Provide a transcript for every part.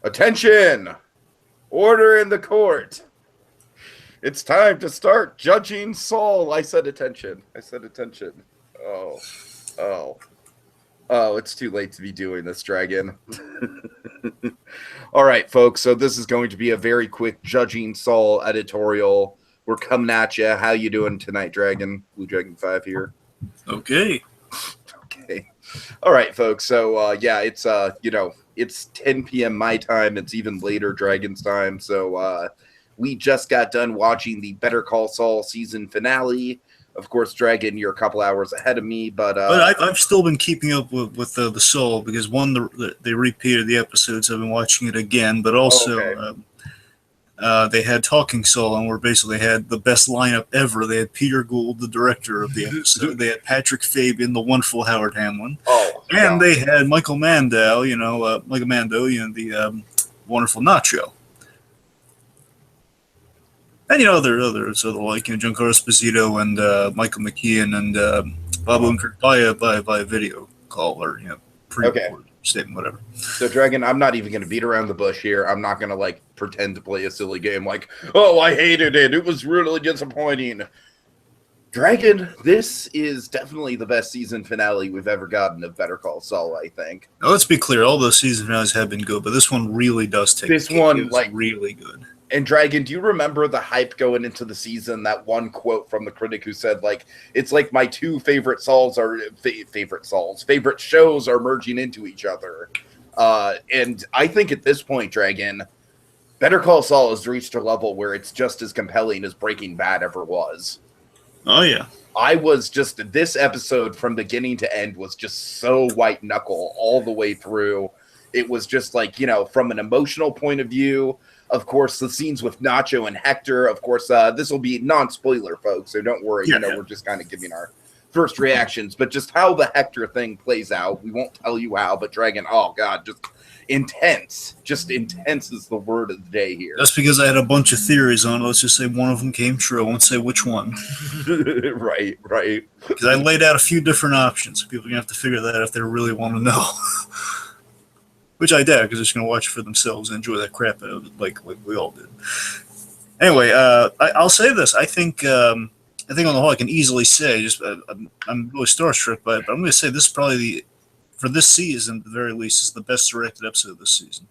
Attention! Order in the court. It's time to start judging Saul. I said attention. Oh. Oh, it's too late to be doing this, Dragon. All right, folks. So this is going to be a very quick judging Saul editorial. We're coming at you. How you doing tonight, Dragon? Blue Dragon 5 here. Okay. All right, folks. So it's it's 10 p.m. my time. It's even later Dragon's time. So we just got done watching the Better Call Saul season finale. Of course, Dragon, you're a couple hours ahead of me, but I've still been keeping up with the Saul because they repeated the episodes. I've been watching it again, but also they had Talking Saul, and they had the best lineup ever. They had Peter Gould, the director of the episode. They had Patrick Fabian, the wonderful Howard Hamlin, they had Michael Mando, the wonderful Nacho. And others like Giancarlo Esposito and Michael McKeon and Bob Odenkirk by video call or pre-recorded statement, whatever. So Dragon, I'm not even going to beat around the bush here. I'm not going to pretend to play a silly game like, oh, I hated it. It was really disappointing. Dragon, this is definitely the best season finale we've ever gotten of Better Call Saul, I think. Now, let's be clear. All those season finales have been good, but this one really does take this one really good. And Dragon, do you remember the hype going into the season? That one quote from the critic who said, it's like my two favorite Sauls are favorite shows are merging into each other. And I think at this point, Dragon, Better Call Saul has reached a level where it's just as compelling as Breaking Bad ever was. Oh yeah, this episode from beginning to end was just so white knuckle all the way through. It was just from an emotional point of view. Of course, the scenes with Nacho and Hector. Of course, this will be non-spoiler, folks, so don't worry. We're just kind of giving our first reactions. But just how the Hector thing plays out, we won't tell you how. But Dragon, oh god, just intense. Just intense is the word of the day here. That's because I had a bunch of theories on it. Let's just say one of them came true. I won't say which one. Right. Because I laid out a few different options. People are gonna have to figure that out if they really want to know. Which I doubt, because they're just going to watch it for themselves and enjoy that crap out of it, like we all did. Anyway, I'll say this. I think on the whole, I can easily say, I'm really starstruck by it, but I'm going to say this is probably, for this season, at the very least, is the best directed episode of this season.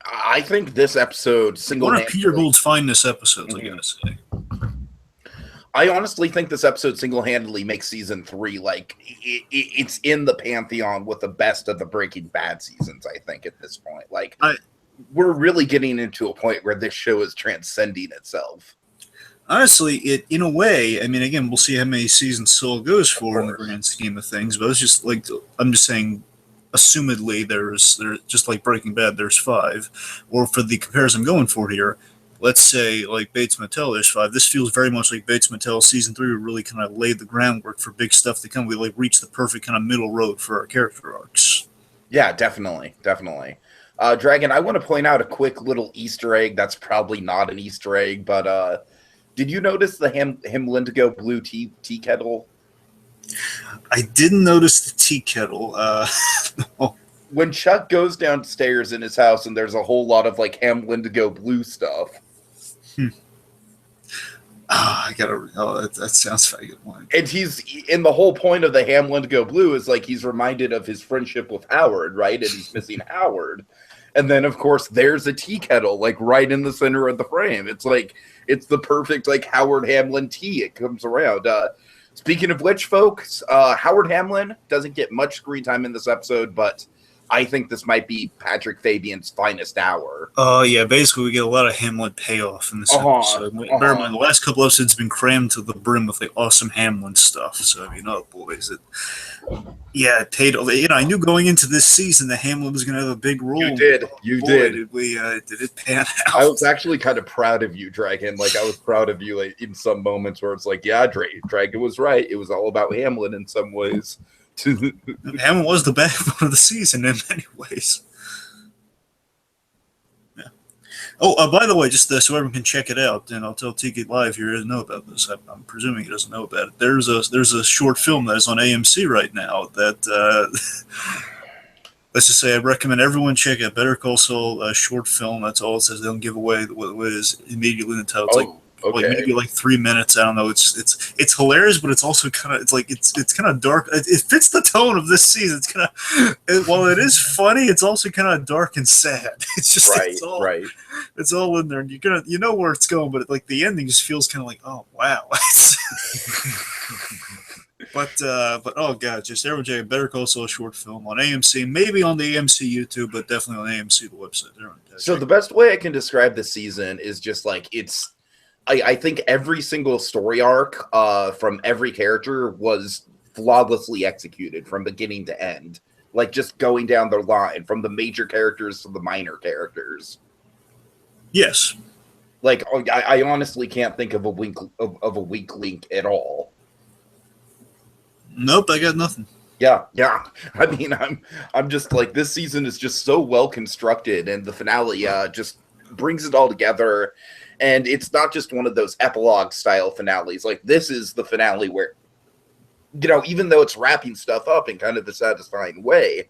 I think this episode single-handedly... One of Peter Gould's finest episodes, I gotta say. I honestly think this episode single-handedly makes season 3 it's in the pantheon with the best of the Breaking Bad seasons. I think at this point, we're really getting into a point where this show is transcending itself. Honestly, in a way, I mean, again, we'll see how many seasons Saul goes for in the grand scheme of things. But it's just I'm just saying, assumedly, there's just like Breaking Bad, there's 5, or for the comparison I'm going for here. Let's say, Bates Motel, there's 5. This feels very much like Bates Motel season 3. We really kind of laid the groundwork for big stuff to come. We reached the perfect kind of middle road for our character arcs. Yeah, definitely. Dragon, I want to point out a quick little Easter egg. That's probably not an Easter egg, but did you notice the Himlindigo blue tea kettle? I didn't notice the tea kettle. No. When Chuck goes downstairs in his house and there's a whole lot of Himlindigo blue stuff. That sounds very good one. And the whole point of the Himlindigo blue is he's reminded of his friendship with Howard, right? And he's missing Howard. And then of course there's a tea kettle right in the center of the frame. It's it's the perfect Howard Hamlin tea. It comes around. Speaking of which, folks, Howard Hamlin doesn't get much screen time in this episode, but I think this might be Patrick Fabian's finest hour. Yeah, basically we get a lot of Hamlin payoff in this episode. Bear in mind, the last couple episodes have been crammed to the brim with awesome Hamlin stuff. So, boys, it paid. I knew going into this season that Hamlin was going to have a big role. You did. Did it pan out? I was actually kind of proud of you, Dragon. I was proud of you in some moments where it's Dragon was right. It was all about Hamlin in some ways. Hamlin was the backbone of the season in many ways. Yeah. Oh, by the way, just so everyone can check it out, and I'll tell Tiki Live here doesn't know about this. I'm presuming he doesn't know about it. There's a short film that is on AMC right now that let's just say I recommend everyone check out Better Call Saul, a short film. That's all it says. They don't give away what is immediately in the title. It's like maybe like 3 minutes. I don't know. It's hilarious, but it's also kind of it's kind of dark. It fits the tone of this season. It's kind of while it is funny, it's also kind of dark and sad. It's just it's all in there, and you know where it's going, but like the ending just feels kind of like, oh wow. But oh god, just everyone check Better Call Saul short film on AMC, maybe on the AMC YouTube, but definitely on AMC the website. So the best way I can describe this season is just like I think every single story arc from every character was flawlessly executed from beginning to end. Like just going down the line from the major characters to the minor characters. Yes. Like I honestly can't think of a weak link at all. Nope, I got nothing. Yeah. I mean, I'm just like, this season is just so well constructed, and the finale just brings it all together. And it's not just one of those epilogue style finales. Like, this is the finale where, even though it's wrapping stuff up in kind of a satisfying way,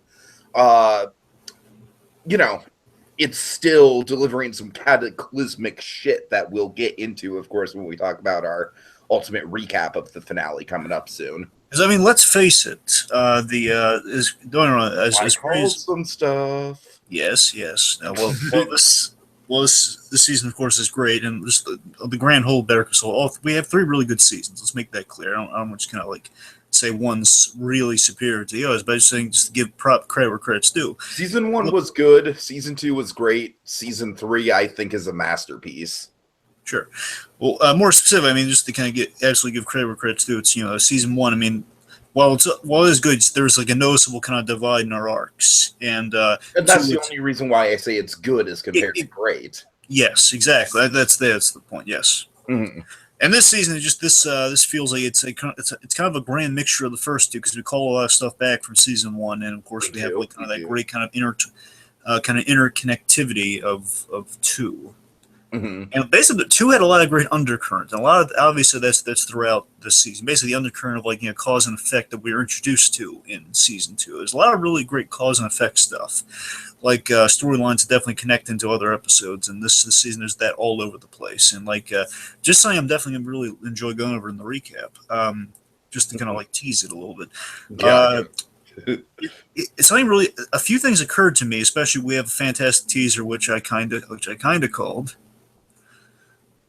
it's still delivering some cataclysmic shit that we'll get into, of course, when we talk about our ultimate recap of the finale coming up soon. Because I mean, let's face it, is going on as some stuff. Yes. This season, of course, is great, and just the grand whole Better Call Saul. We have 3 really good seasons. Let's make that clear. I don't just kind of like say one's really superior to the others, but just saying just to give credit where credit's due. Season 1 was good. Season 2 was great. Season 3, I think, is a masterpiece. Sure. Well, more specific, I mean, just to kind of absolutely give credit where credit's due, it's, season 1, I mean, while it is good, there's like a noticeable kind of divide in our arcs. And that's the only reason why I say it's good as compared to great. Yes, exactly. That's the point, yes. Mm-hmm. And this season, just this feels like it's kind of a grand mixture of the first two, because we call a lot of stuff back from season 1, and of course we have like kind of that great kind of interconnectivity of 2. Mm-hmm. And basically, 2 had a lot of great undercurrents, and a lot of obviously that's throughout the season. Basically, the undercurrent of like cause and effect that we were introduced to in season 2. There's a lot of really great cause and effect stuff, like storylines that definitely connect into other episodes. And this season there's that all over the place. And like just saying, I'm definitely gonna really enjoy going over in the recap, just to kind of like tease it a little bit. Yeah. It's something really. A few things occurred to me, especially we have a fantastic teaser, which I kind of called.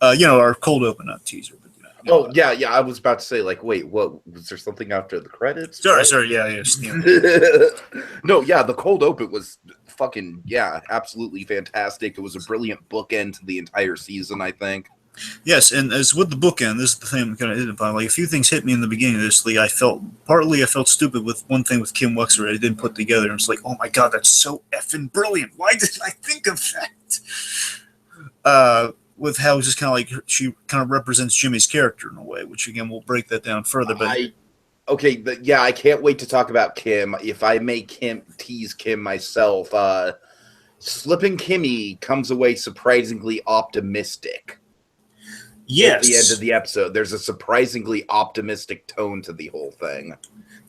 Our cold open, not teaser. But, yeah. I was about to say, like, wait, what was there something after the credits? Sorry, yeah. No, yeah, the cold open was fucking, absolutely fantastic. It was a brilliant bookend to the entire season, I think. Yes, and as with the bookend, this is the thing I'm kind of identifying. Like, a few things hit me in the beginning of this. Like, I felt stupid with one thing with Kim Wexler I didn't put together. And it's like, oh my god, that's so effing brilliant. Why didn't I think of that? With how just kind of like she kind of represents Jimmy's character in a way, which again we'll break that down further. But I can't wait to talk about Kim. If I may tease Kim myself, Slippin' Kimmy comes away surprisingly optimistic. Yes, at the end of the episode, there's a surprisingly optimistic tone to the whole thing.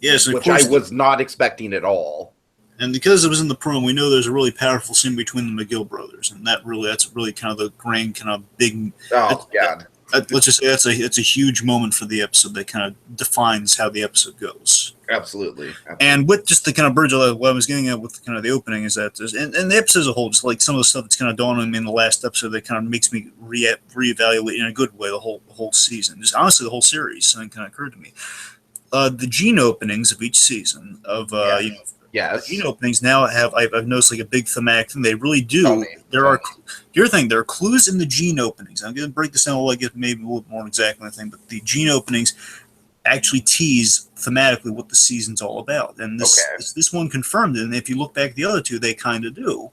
Yes, which I was not expecting at all. And because it was in the promo, we know there's a really powerful scene between the McGill brothers, and that's really kind of the grand, kind of big. Oh God! Let's just say it's a huge moment for the episode that kind of defines how the episode goes. Absolutely. And with just the kind of bridge of what I was getting at with kind of the opening is that and the episode as a whole, just like some of the stuff that's kind of dawned on me in the last episode that kind of makes me reevaluate in a good way the whole season, just honestly the whole series. Something kind of occurred to me. The Gene openings of each season of Yes. Gene openings now I've noticed like a big thematic thing. They really do. There are clues in the Gene openings. I'm going to break this down a little, maybe a little more exactly thing, but the Gene openings actually tease thematically what the season's all about. And this one confirmed it. And if you look back at the other two, they kind of do.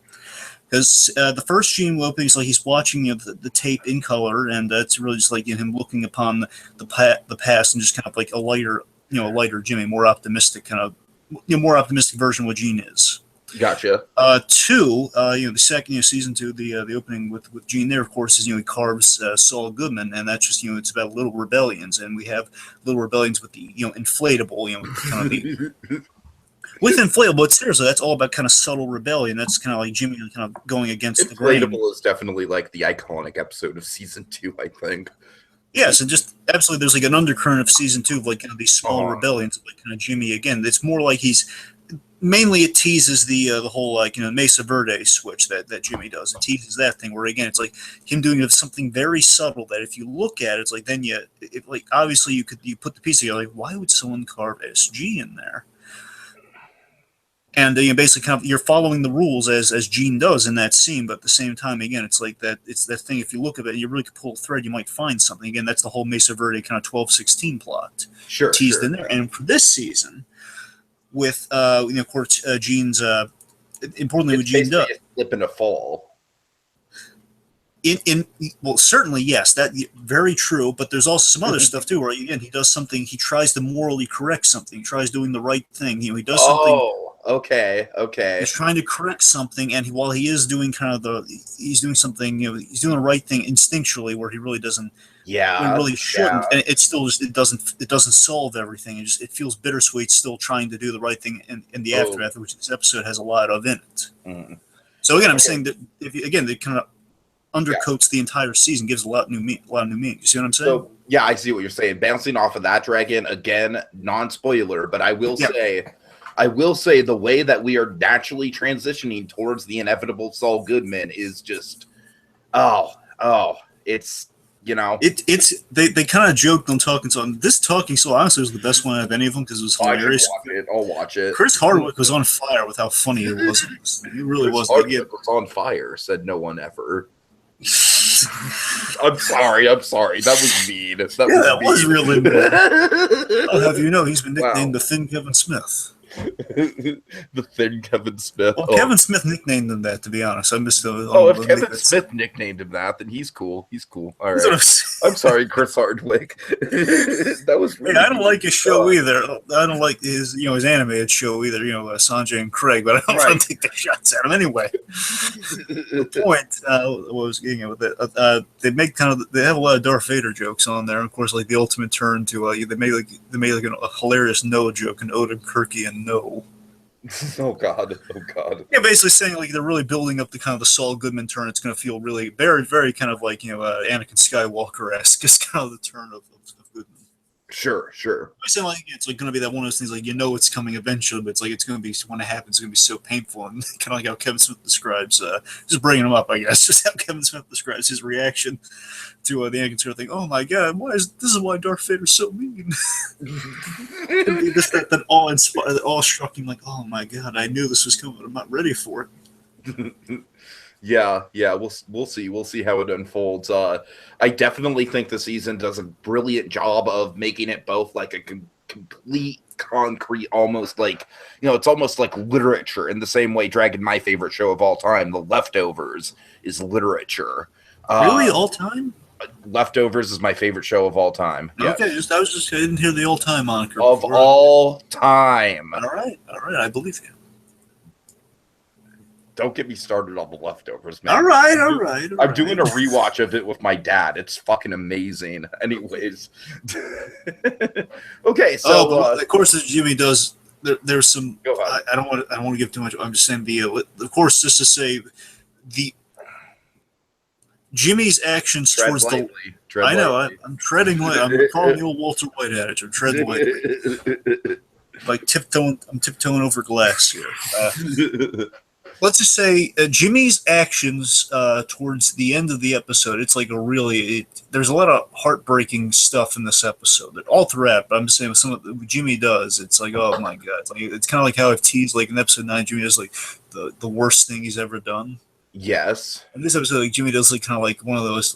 Because the first Gene opening is like he's watching the tape in color, and it's really just like him looking upon the past and just kind of like a lighter Jimmy, more optimistic kind of. More optimistic version of what Gene is. Gotcha. 2, the second, season 2, the opening with Gene there, of course, is he carves Saul Goodman, and that's just it's about little rebellions, and we have little rebellions with the inflatable, kind of With Inflatable, it's seriously, that's all about kind of subtle rebellion. That's kind of like Jimmy kind of going against the grain. Inflatable is definitely like the iconic episode of season 2, I think. Yes, and just absolutely, there's like an undercurrent of season 2 of like kind of these small rebellions, like kind of Jimmy again. It's more like mainly it teases the whole like Mesa Verde switch that Jimmy does. It teases that thing where again it's like him doing something very subtle that if you look at it, it's like then like obviously you put the piece together like why would someone carve SG in there? And basically kind of you're following the rules as Gene does in that scene, but at the same time again it's like it's that thing if you look at it and you really could pull a thread you might find something. Again, that's the whole Mesa Verde kind of 12-16 plot teased in there. And for this season with of course Gene's importantly what Gene does, a slip and a fall. Well, certainly yes, that very true. But there's also some other stuff too, where again he does something. He tries to morally correct something. He tries doing the right thing. He does something. Oh, okay. He's trying to correct something, and while he is doing he's doing something. He's doing the right thing instinctually, where he really doesn't. Yeah, he really shouldn't, and it's still just it doesn't solve everything. It feels bittersweet, still trying to do the right thing in the aftermath, which this episode has a lot of in it. Mm. So again, I'm saying that they kind of undercoats the entire season, gives a lot of new meaning. You see what I'm saying? So, yeah, I see what you're saying. Bouncing off of that, Dragon, again, non-spoiler, but I will say the way that we are naturally transitioning towards the inevitable Saul Goodman is just, it's, they kind of joked on Talking Saul. This Talking Saul honestly was the best one out of any of them because it was hilarious. I'll watch it. Chris Hardwick was on fire with how funny it was. He really was. Hardwick was on fire, said no one ever. I'm sorry. That was mean. That was really mean. I'll have you know, he's been nicknamed the Thin Kevin Smith. The Thin Kevin Smith. Well, Kevin Smith nicknamed him that, to be honest. If Kevin Smith nicknamed him that, then he's cool. All right. I'm sorry, Chris Hardwick. That was really I don't like his show either. I don't like his animated show either, Sanjay and Craig, but I don't want to take the shots at him anyway. The point what I was getting at with it, they have a lot of Darth Vader jokes on there. Of course, like the ultimate turn to they made a hilarious no joke in Odin Kirky and no. Oh God. Yeah, basically saying like they're really building up the kind of the Saul Goodman turn. It's going to feel really very, very kind of like Anakin Skywalker-esque. It's kind of the turn of Goodman. Sure. I say like it's like going to be that one of those things like it's coming eventually, but it's like it's going to be when it happens, it's going to be so painful, and kind of like how Kevin Smith describes just bringing him up, I guess, just how Kevin Smith describes his reaction to the Anakin Skywalker thing. Oh my God, this is why Darth Vader's so mean. that awe-struck him, like, oh my God, I knew this was coming, I'm not ready for it. Yeah, we'll see how it unfolds. I definitely think the season does a brilliant job of making it both like a complete concrete, almost like it's almost like literature in the same way. Dragon, my favorite show of all time, The Leftovers, is literature. Really, all time? Leftovers is my favorite show of all time. Okay, I didn't hear the all time moniker of before. All time. All right, I believe you. Don't get me started on The Leftovers, man. All right. I'm doing a rewatch of it with my dad. It's fucking amazing. Anyways. Okay, so of course, as Jimmy does, there's some. Go ahead. I don't want to give too much. I'm just saying of course, just to say Jimmy's actions tread towards lightly. I know. I'm treading light. I'm calling the old Walter White adage. I'm treading lightly. I'm tiptoeing over glass here. Let's just say Jimmy's actions towards the end of the episode, it's like there's a lot of heartbreaking stuff in this episode. All throughout, but I'm just saying with some of what Jimmy does, it's like, oh my God. It's kind of like how I've teased, like in episode 9, Jimmy does like the worst thing he's ever done. Yes. In this episode, like Jimmy does like kind of like one of those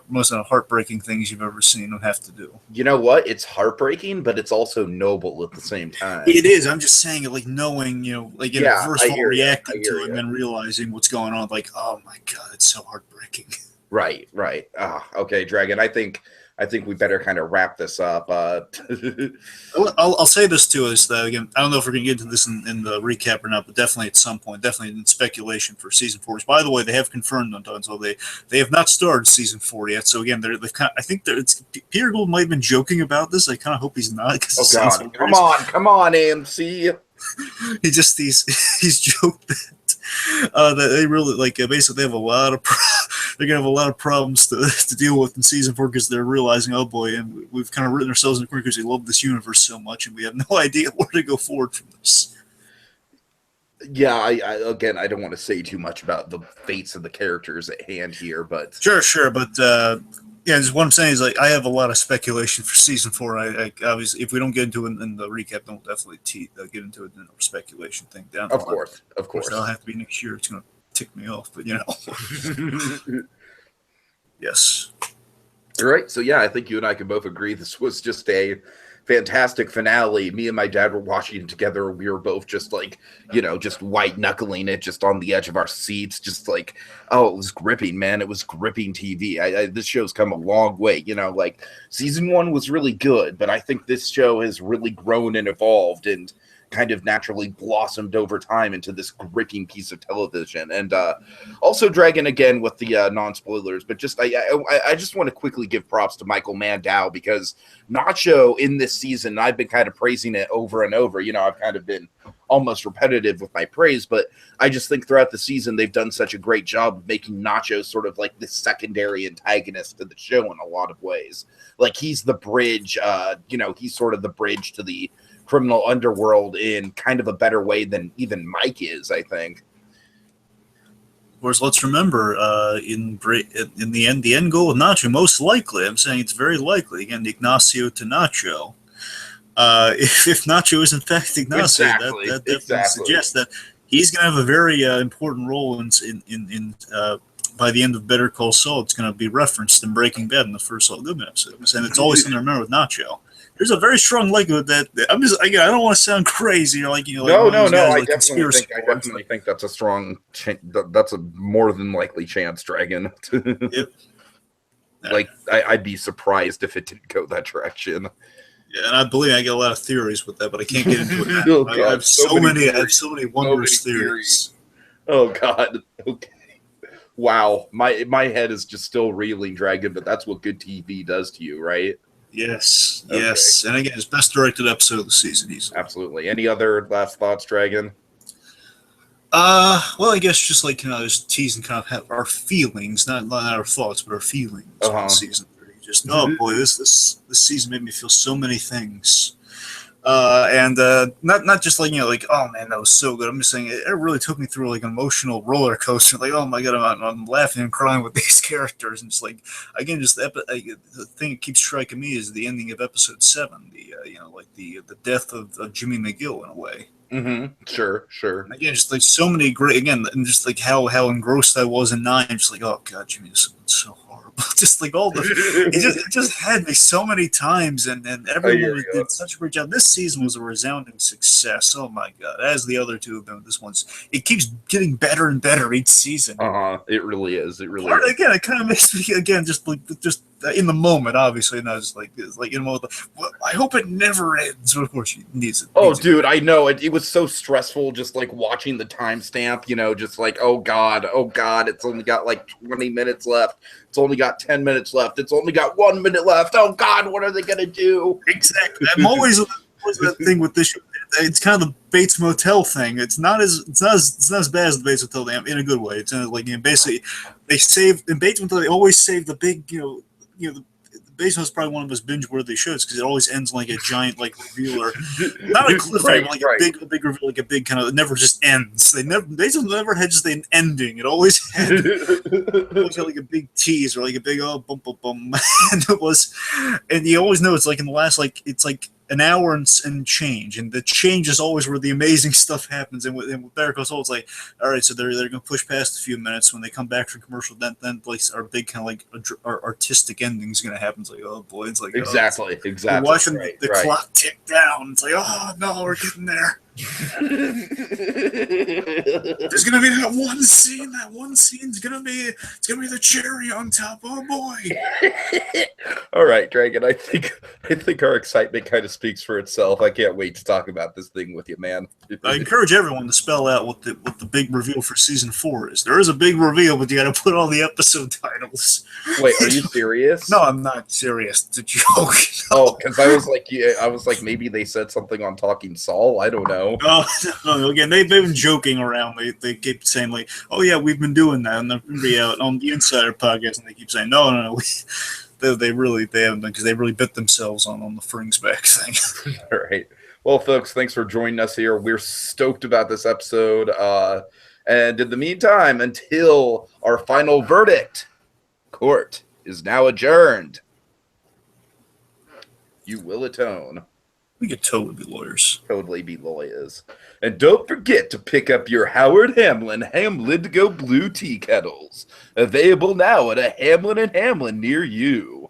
most heartbreaking things you've ever seen him have to do. You know what? It's heartbreaking, but it's also noble at the same time. It is. I'm just saying it, like knowing, like in reverse reacting to it and then realizing what's going on. Like, oh my God, it's so heartbreaking. Right. Okay, Dragon. I think we better kind of wrap this up. I'll say this too is that again, I don't know if we're going to get into this in the recap or not, but definitely at some point, definitely in speculation for season 4. Which, by the way, they have confirmed on so they have not started season 4 yet. So again, I think Peter Gould might have been joking about this. I kind of hope he's not. Oh God, come on, AMC. he's joked that they really basically they have a lot of they're gonna have a lot of problems to deal with in season 4 because they're realizing, oh boy, and we've kind of written ourselves in the corner because we love this universe so much and we have no idea where to go forward from this. Yeah, again, I don't want to say too much about the fates of the characters at hand here, but Sure, but yeah, just what I'm saying is I have a lot of speculation for season 4. I obviously, if we don't get into it in the recap, then we'll definitely get into it in the speculation thing down. Of course. That'll have to be next year. It's gonna tick me off, but yes. All right, so yeah, I think you and I can both agree this was just a fantastic finale. Me and my dad were watching it together. We were both just just white knuckling it, just on the edge of our seats, just like, oh, it was gripping, man. It was gripping TV. This show's come a long way. Season 1 was really good, but I think this show has really grown and evolved and kind of naturally blossomed over time into this gripping piece of television. And also, Dragon, again with the non-spoilers, but just I just want to quickly give props to Michael Mandow, because Nacho in this season, I've been kind of praising it over and over. I've kind of been almost repetitive with my praise, but I just think throughout the season they've done such a great job of making Nacho sort of like the secondary antagonist to the show in a lot of ways. Like, he's the bridge, he's sort of the bridge to the criminal underworld in kind of a better way than even Mike is, I think. Whereas, let's remember, in the end goal of Nacho, most likely, I'm saying it's very likely, again, Ignacio to Nacho. If Nacho is in fact Ignacio, that definitely suggests that he's going to have a very important role in by the end of Better Call Saul. It's going to be referenced in Breaking Bad in the first Saul Goodman episode. And it's always something to remember with Nacho. There's a very strong likelihood that I don't want to sound crazy or no. I definitely think that's a strong. That's a more than likely chance, Dragon. Yep. I'd be surprised if it didn't go that direction. Yeah, and I believe I get a lot of theories with that, but I can't get into it now. I have so many wondrous theories. Oh God. Okay. Wow. My head is just still reeling, Dragon, but that's what good TV does to you, right? Yes. And again, it's best directed episode of the season, easily. Absolutely. Any other last thoughts, Dragon? Well, I guess just just teasing kind of our feelings, not our thoughts, but our feelings on season 3. Just, oh boy, this season made me feel so many things. And not just oh man, that was so good. I'm just saying it really took me through an emotional roller coaster. Oh my God, I'm laughing and crying with these characters, and just again, just the thing that keeps striking me is the ending of episode 7. The death of Jimmy McGill in a way. Mm-hmm. Sure. And again, just so many great and just how engrossed I was in 9. Just oh God, Jimmy, this is so horrible. Just all the it just had me so many times, and everyone did such a great job. This season was a resounding success. Oh my God, as the other two have been. It keeps getting better and better each season. It really is. It really is. Again, it kind of makes me just in the moment, obviously, and I was I hope it never ends. But of course, it needs it. Dude, I know it was so stressful. Just watching the timestamp, just oh God, it's only got 20 minutes left. It's only got 10 minutes left. It's only got 1 minute left. Oh God, what are they gonna do? Exactly. I'm always that thing with this show. It's kind of the Bates Motel thing. It's not as bad as the Bates Motel thing in a good way. It's basically they save in Bates Motel. They always save the big the Bates Motel is probably one of the most binge-worthy shows because it always ends like a giant reveal, or not a cliffhanger, a big reveal, a big kind of. It never just ends. Bates Motel never had just an ending. It always had a big tease or a big bum bum bum, and you always know it's in the last it's an hour and change, and the change is always where the amazing stuff happens. And with Better Call Saul, it's all right, so they're going to push past a few minutes when they come back from commercial. Then our big kind of our artistic ending is going to happen. It's oh boy, it's exactly. We're watching the clock tick down. It's oh no, we're getting there. There's gonna be that one scene. That one scene's gonna be the cherry on top. Oh boy! All right, Dragon. I think our excitement kind of speaks for itself. I can't wait to talk about this thing with you, man. I encourage everyone to spell out what the big reveal for season 4 is. There is a big reveal, but you got to put all the episode titles. Wait, are you serious? No, I'm not serious. It's a joke. Oh, because I was maybe they said something on Talking Saul. I don't know. know. Oh, no, again, they've been joking around. They keep saying, like, oh, yeah, we've been doing that. And they're out on the Insider podcast, and they keep saying, no. They haven't done, because they really bit themselves on the Fringsback thing. All right. Well, folks, thanks for joining us here. We're stoked about this episode. And in the meantime, until our final verdict, court is now adjourned. You will atone. We could totally be lawyers. Totally be lawyers. And don't forget to pick up your Howard Hamlin to Go Blue tea kettles. Available now at a Hamlin & Hamlin near you.